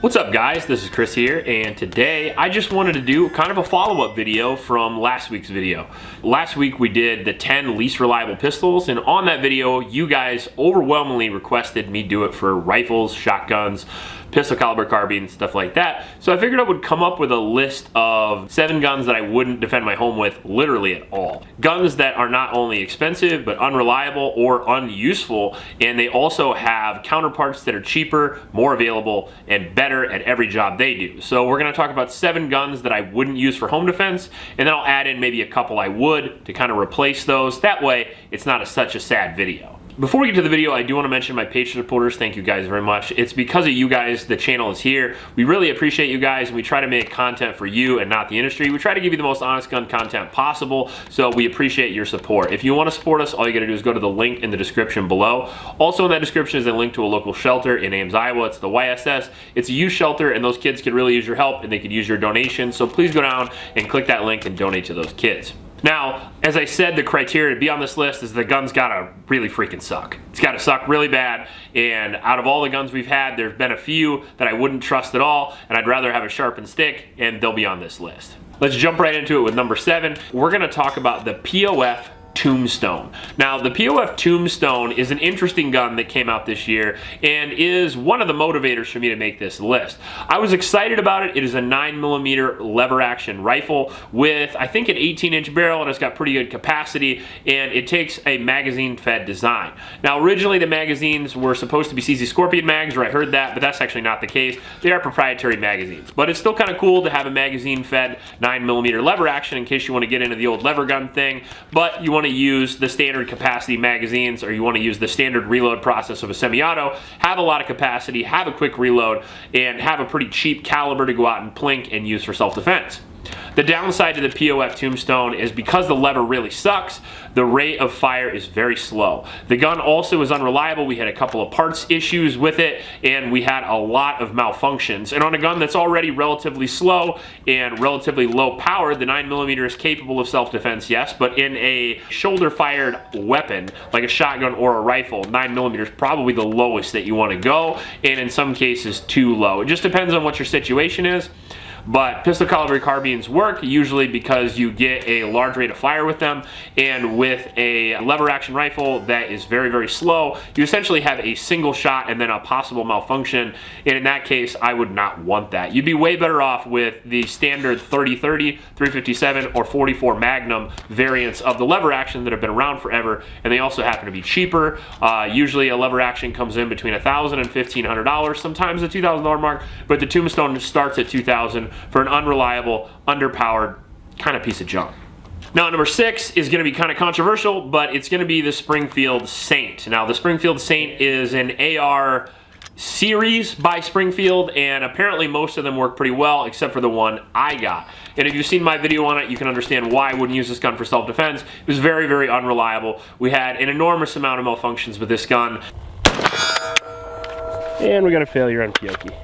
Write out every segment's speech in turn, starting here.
What's up guys, this is Chris here, and today I just wanted to do kind of a follow-up video from last week's video. Last week we did the 10 least reliable pistols, and on that video you guys overwhelmingly requested me do it for rifles, shotguns, pistol caliber carbines, stuff like that. So I figured I would come up with a list of 7 guns that I wouldn't defend my home with literally at all. Guns that are not only expensive but unreliable or unuseful, and they also have counterparts that are cheaper, more available, and better at every job they do. So we're going to talk about 7 guns that I wouldn't use for home defense, and then I'll add in maybe a couple I would to kind of replace those. That way it's not such a sad video. Before we get to the video, I do want to mention my Patreon supporters. Thank you guys very much. It's because of you guys the channel is here. We really appreciate you guys, and we try to make content for you and not the industry. We try to give you the most honest gun content possible, so we appreciate your support. If you want to support us, all you got to do is go to the link in the description below. Also in that description is a link to a local shelter in Ames, Iowa. It's the YSS. It's a youth shelter, and those kids could really use your help, and they could use your donation. So please go down and click that link and donate to those kids. Now, as I said, the criteria to be on this list is the gun's gotta really freaking suck. It's gotta suck really bad, and out of all the guns we've had, there's been a few that I wouldn't trust at all, and I'd rather have a sharpened stick, and they'll be on this list. Let's jump right into it with number 7. We're gonna talk about the POF Tombstone. Now, the POF Tombstone is an interesting gun that came out this year and is one of the motivators for me to make this list. I was excited about it. It is a 9mm lever action rifle with, I think, an 18-inch barrel, and it's got pretty good capacity, and it takes a magazine-fed design. Now, originally the magazines were supposed to be CZ Scorpion mags, or I heard that, but that's actually not the case. They are proprietary magazines. But it's still kind of cool to have a magazine-fed 9mm lever action in case you want to get into the old lever gun thing, but you want to use the standard capacity magazines, or you want to use the standard reload process of a semi-auto, have a lot of capacity, have a quick reload, and have a pretty cheap caliber to go out and plink and use for self-defense. The downside to the POF Tombstone is because the lever really sucks, the rate of fire is very slow. The gun also is unreliable. We had a couple of parts issues with it, and we had a lot of malfunctions. And on a gun that's already relatively slow and relatively low powered, the 9mm is capable of self-defense, yes, but in a shoulder-fired weapon, like a shotgun or a rifle, 9mm is probably the lowest that you want to go, and in some cases too low. It just depends on what your situation is. But pistol caliber carbines work usually because you get a large rate of fire with them, and with a lever action rifle that is very, very slow, you essentially have a single shot and then a possible malfunction, and in that case I would not want that. You'd be way better off with the standard 30-30, 357, or 44 Magnum variants of the lever action that have been around forever, and they also happen to be cheaper. Usually a lever action comes in between $1,000 and $1,500, sometimes the $2,000 mark, but the Tombstone starts at $2,000 for an unreliable, underpowered kind of piece of junk. Now, number 6 is going to be kind of controversial, but it's going to be the Springfield Saint. Now, the Springfield Saint is an AR series by Springfield, and apparently most of them work pretty well except for the one I got. And if you've seen my video on it, you can understand why I wouldn't use this gun for self-defense. It was very, very unreliable. We had an enormous amount of malfunctions with this gun. And we got a failure on Pioki.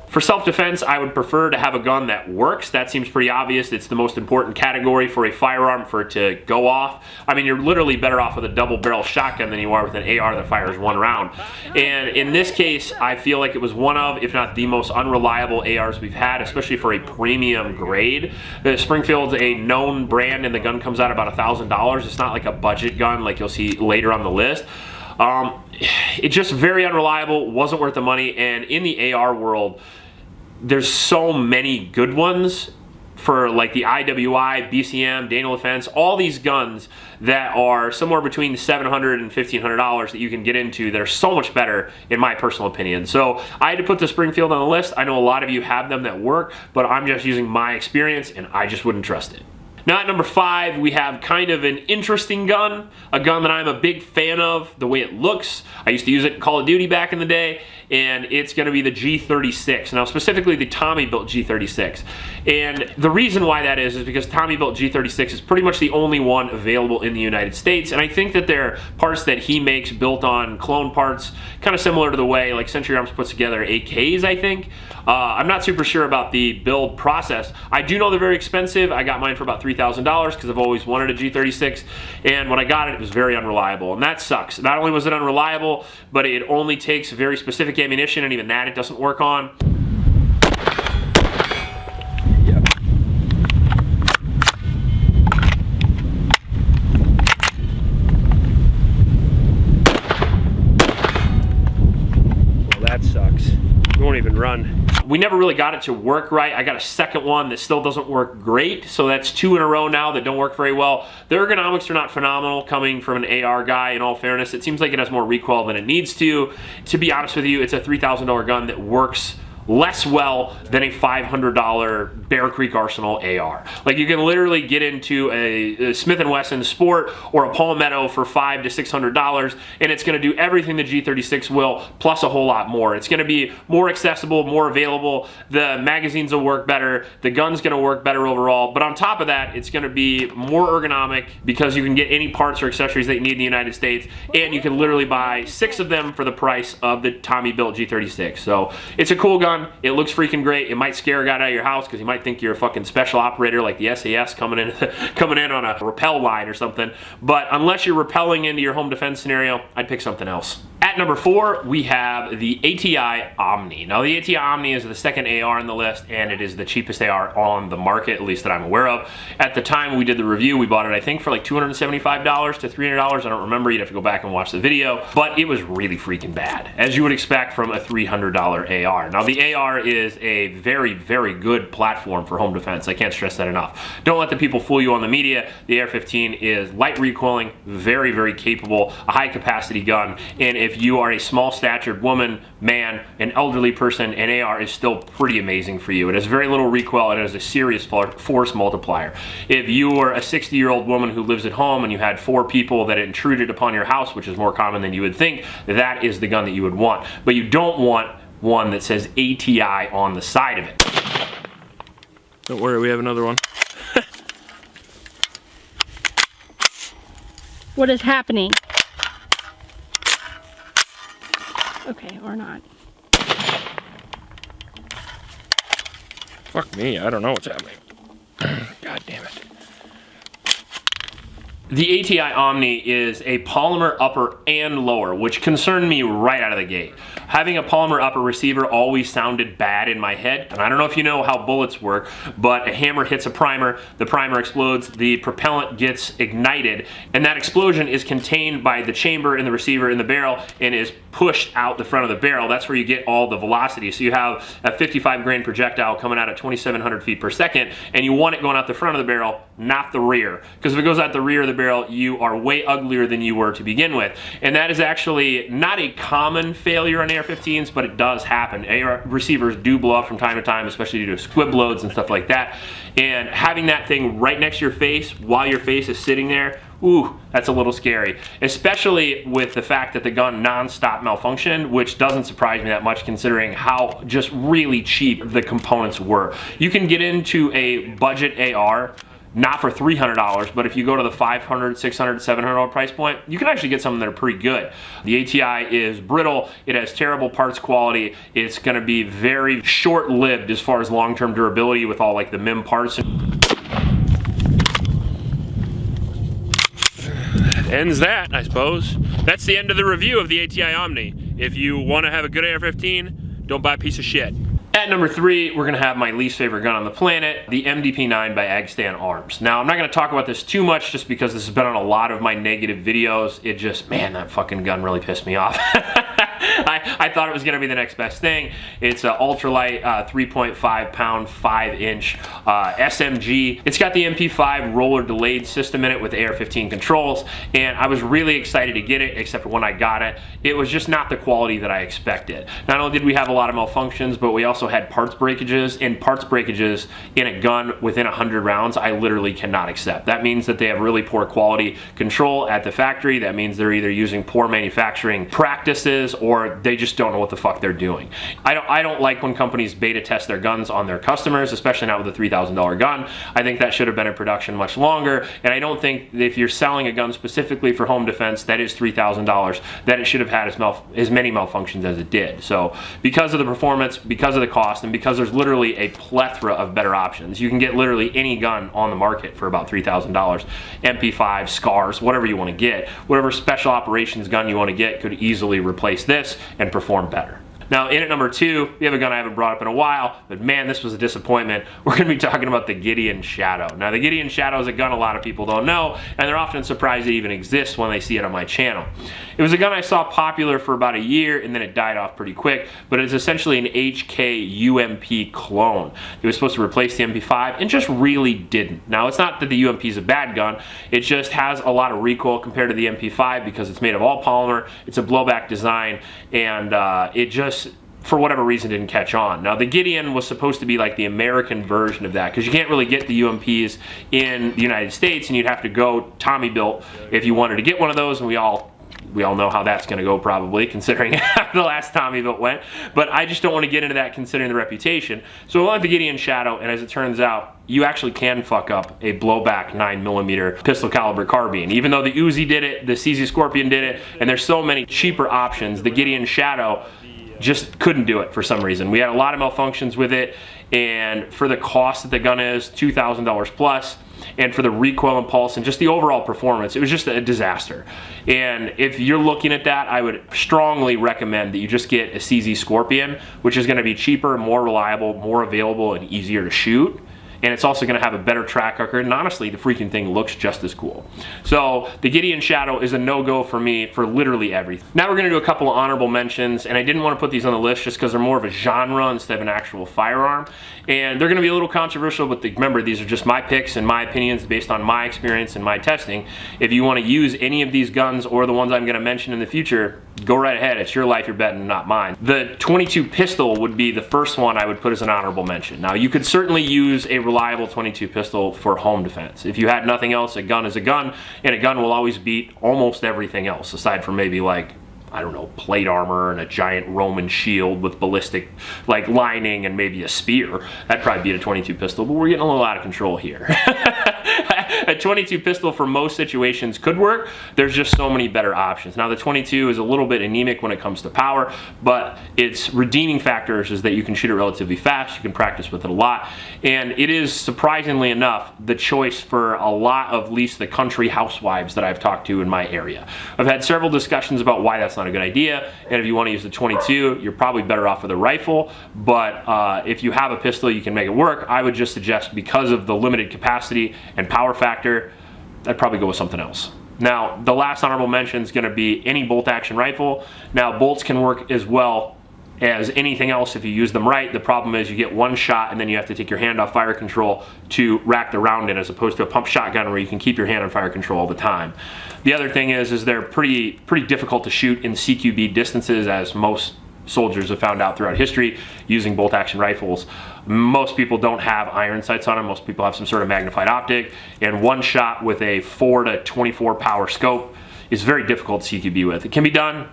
For self-defense, I would prefer to have a gun that works. That seems pretty obvious. It's the most important category for a firearm for it to go off. I mean, you're literally better off with a double-barrel shotgun than you are with an AR that fires 1 round. And in this case, I feel like it was one of, if not the most unreliable ARs we've had, especially for a premium grade. The Springfield's a known brand, and the gun comes out about $1,000. It's not like a budget gun like you'll see later on the list. It's just very unreliable, wasn't worth the money, and in the AR world, there's so many good ones for like the IWI, BCM, Daniel Defense, all these guns that are somewhere between $700 and $1,500 that you can get into that are so much better in my personal opinion. So I had to put the Springfield on the list. I know a lot of you have them that work, but I'm just using my experience and I just wouldn't trust it. Now at number 5, we have kind of an interesting gun, a gun that I'm a big fan of, the way it looks. I used to use it in Call of Duty back in the day, and it's going to be the G36. Now specifically the Tommy Built G36. And the reason why that is because Tommy Built G36 is pretty much the only one available in the United States, and I think that they're parts that he makes built on clone parts, kind of similar to the way like Century Arms puts together AKs, I think. I'm not super sure about the build process. I do know they're very expensive. I got mine for about $3,000 because I've always wanted a G36, and when I got it, it was very unreliable, and that sucks. Not only was it unreliable, but it only takes very specific ammunition, and even that it doesn't work on. run. We never really got it to work right. I got a second one that still doesn't work great, so that's 2 in a row now that don't work very well. The ergonomics are not phenomenal coming from an AR guy, in all fairness. It seems like it has more recoil than it needs to. To be honest with you, it's a $3,000 gun that works less well than a $500 Bear Creek Arsenal AR. Like, you can literally get into a Smith & Wesson Sport or a Palmetto for $500 to $600, and it's going to do everything the G36 will, plus a whole lot more. It's going to be more accessible, more available. The magazines will work better. The gun's going to work better overall. But on top of that, it's going to be more ergonomic because you can get any parts or accessories that you need in the United States, and you can literally buy 6 of them for the price of the Tommy Built G36. So it's a cool gun. It looks freaking great. It might scare a guy out of your house because he might think you're a fucking special operator like the SAS coming in on a rappel line or something. But unless you're rappelling into your home defense scenario, I'd pick something else. At number 4, we have the ATI Omni. Now, the ATI Omni is the second AR on the list, and it is the cheapest AR on the market, at least that I'm aware of. At the time we did the review, we bought it, I think, for like $275 to $300. I don't remember. You'd have to go back and watch the video. But it was really freaking bad, as you would expect from a $300 AR. Now, the AR is a very, very good platform for home defense. I can't stress that enough. Don't let the people fool you on the media. The AR-15 is light recoiling, very, very capable, a high-capacity gun, and if you are a small-statured woman, man, an elderly person, an AR is still pretty amazing for you. It has very little recoil, and it has a serious force multiplier. If you are a 60-year-old woman who lives at home and you had 4 people that intruded upon your house, which is more common than you would think, that is the gun that you would want. But you don't want one that says ATI on the side of it. Don't worry, we have another one. What is happening? Okay, or not. Fuck me, I don't know what's happening. God damn it. The ATI Omni is a polymer upper and lower, which concerned me right out of the gate. Having a polymer upper receiver always sounded bad in my head, and I don't know if you know how bullets work, but a hammer hits a primer, the primer explodes, the propellant gets ignited, and that explosion is contained by the chamber in the receiver in the barrel and is pushed out the front of the barrel. That's where you get all the velocity. So you have a 55 grain projectile coming out at 2,700 feet per second, and you want it going out the front of the barrel, not the rear. Because if it goes out the rear of the barrel, you are way uglier than you were to begin with. And that is actually not a common failure on AR-15s, but it does happen. AR receivers do blow up from time to time, especially due to squib loads and stuff like that. And having that thing right next to your face while your face is sitting there, ooh, that's a little scary. Especially with the fact that the gun non-stop malfunctioned, which doesn't surprise me that much considering how just really cheap the components were. You can get into a budget AR, not for $300, but if you go to the $500, $600, $700 price point, you can actually get something that are pretty good. The ATI is brittle, it has terrible parts quality, it's gonna be very short-lived as far as long-term durability with all like the MIM parts. Ends that, I suppose. That's the end of the review of the ATI Omni. If you want to have a good AR-15, don't buy a piece of shit. At number 3, we're gonna have my least favorite gun on the planet, the MDP-9 by Angstadt Arms. Now, I'm not gonna talk about this too much just because this has been on a lot of my negative videos. It just, man, that fucking gun really pissed me off. I thought it was gonna be the next best thing. It's an ultralight 3.5 pound, 5-inch SMG. It's got the MP5 roller delayed system in it with AR-15 controls, and I was really excited to get it, except for when I got it, it was just not the quality that I expected. Not only did we have a lot of malfunctions, but we also had parts breakages, and parts breakages in a gun within 100 rounds, I literally cannot accept. That means that they have really poor quality control at the factory. That means they're either using poor manufacturing practices or they just don't know what the fuck they're doing. I don't like when companies beta test their guns on their customers, especially not with a $3,000 gun. I think that should have been in production much longer, and I don't think that if you're selling a gun specifically for home defense that is $3,000, that it should have had as many malfunctions as it did. So because of the performance, because of the cost, and because there's literally a plethora of better options, you can get literally any gun on the market for about $3,000. MP5, SCARs, whatever you want to get, whatever special operations gun you want to get could easily replace this and perform better. Now, in at number 2, we have a gun I haven't brought up in a while, but man, this was a disappointment. We're going to be talking about the Gideon Shadow. Now, the Gideon Shadow is a gun a lot of people don't know, and they're often surprised it even exists when they see it on my channel. It was a gun I saw popular for about a year, and then it died off pretty quick, but it's essentially an HK UMP clone. It was supposed to replace the MP5, and just really didn't. Now, it's not that the UMP is a bad gun, it just has a lot of recoil compared to the MP5 because it's made of all polymer, it's a blowback design, and it just, for whatever reason, didn't catch on. Now, the Gideon was supposed to be like the American version of that, because you can't really get the UMPs in the United States, and you'd have to go Tommy built if you wanted to get one of those, and we all know how that's going to go probably, considering how the last Tommy built went. But I just don't want to get into that considering the reputation. So I went with the Gideon Shadow, and as it turns out, you actually can fuck up a blowback 9mm pistol caliber carbine. Even though the Uzi did it, the CZ Scorpion did it, and there's so many cheaper options, the Gideon Shadow just couldn't do it for some reason. We had a lot of malfunctions with it, and for the cost that the gun is, $2,000 plus, and for the recoil and pulse and just the overall performance, it was just a disaster. And if you're looking at that, I would strongly recommend that you just get a CZ Scorpion, which is going to be cheaper, more reliable, more available, and easier to shoot. And it's also going to have a better track record, and honestly, the freaking thing looks just as cool. So the Gideon Shadow is a no-go for me for literally everything. Now we're going to do a couple of honorable mentions, and I didn't want to put these on the list just because they're more of a genre instead of an actual firearm. And they're going to be a little controversial, but remember, these are just my picks and my opinions based on my experience and my testing. If you want to use any of these guns or the ones I'm going to mention in the future, go right ahead. It's your life you're betting, not mine. The 22 pistol would be the first one I would put as an honorable mention. Now, you could certainly use a reliable 22 pistol for home defense. If you had nothing else, a gun is a gun, and a gun will always beat almost everything else, aside from maybe like, I don't know, plate armor and a giant Roman shield with ballistic like lining and maybe a spear. That'd probably beat a 22 pistol, but we're getting a little out of control here. A 22 pistol for most situations could work. There's just so many better options. Now the 22 is a little bit anemic when it comes to power, but its redeeming factors is that you can shoot it relatively fast, you can practice with it a lot, and it is, surprisingly enough, the choice for a lot of at least the country housewives that I've talked to in my area. I've had several discussions about why that's not a good idea, and if you want to use the 22, you're probably better off with a rifle, but if you have a pistol, you can make it work. I would just suggest, because of the limited capacity and power factor, I'd probably go with something else. Now, the last honorable mention is going to be any bolt action rifle. Now, bolts can work as well as anything else if you use them right. The problem is you get one shot and then you have to take your hand off fire control to rack the round in, as opposed to a pump shotgun where you can keep your hand on fire control all the time. The other thing is they're pretty difficult to shoot in CQB distances, as most soldiers have found out throughout history using bolt action rifles. Most people don't have iron sights on them. Most people have some sort of magnified optic, and one shot with a 4 to 24 power scope is very difficult to CQB with. It can be done,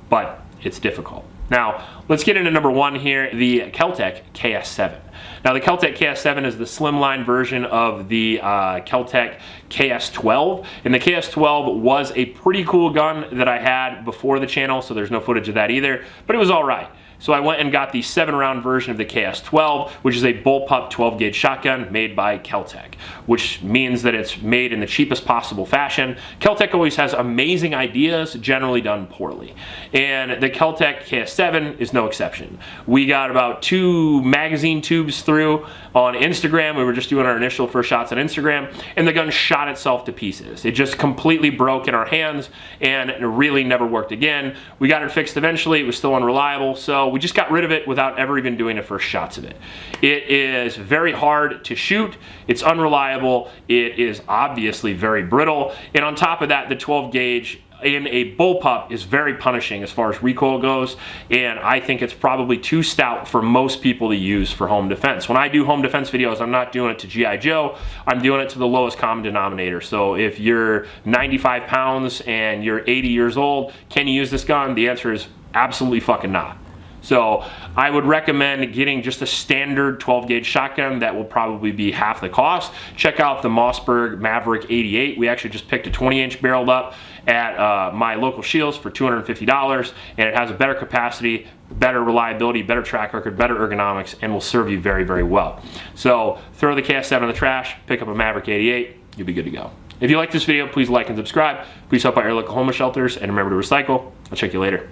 but it's difficult. Now, let's get into number 1 here, the KelTec KS7. Now, the KelTec KS7 is the slimline version of the KelTec KS12, and the KS12 was a pretty cool gun that I had before the channel, so there's no footage of that either, but it was all right. So I went and got the 7-round version of the KS12, which is a bullpup 12-gauge shotgun made by KelTec, which means that it's made in the cheapest possible fashion. KelTec always has amazing ideas, generally done poorly. And the KelTec KS7 is no exception. We got about 2 magazine tubes through on Instagram. We were just doing our initial first shots on Instagram, and the gun shot itself to pieces. It just completely broke in our hands, and it really never worked again. We got it fixed eventually. It was still unreliable, so we just got rid of it without ever even doing the first shots of it. It is very hard to shoot, it's unreliable, it is obviously very brittle, and on top of that, the 12 gauge in a bullpup is very punishing as far as recoil goes, and I think it's probably too stout for most people to use for home defense. When I do home defense videos, I'm not doing it to G.I. Joe, I'm doing it to the lowest common denominator. So if you're 95 pounds and you're 80 years old, can you use this gun? The answer is absolutely fucking not. So I would recommend getting just a standard 12-gauge shotgun that will probably be half the cost. Check out the Mossberg Maverick 88. We actually just picked a 20-inch barreled up at my local Shields for $250, and it has a better capacity, better reliability, better track record, better ergonomics, and will serve you very, very well. So throw the KS7 in the trash, pick up a Maverick 88, you'll be good to go. If you like this video, please like and subscribe. Please help out your local homeless shelters, and remember to recycle. I'll check you later.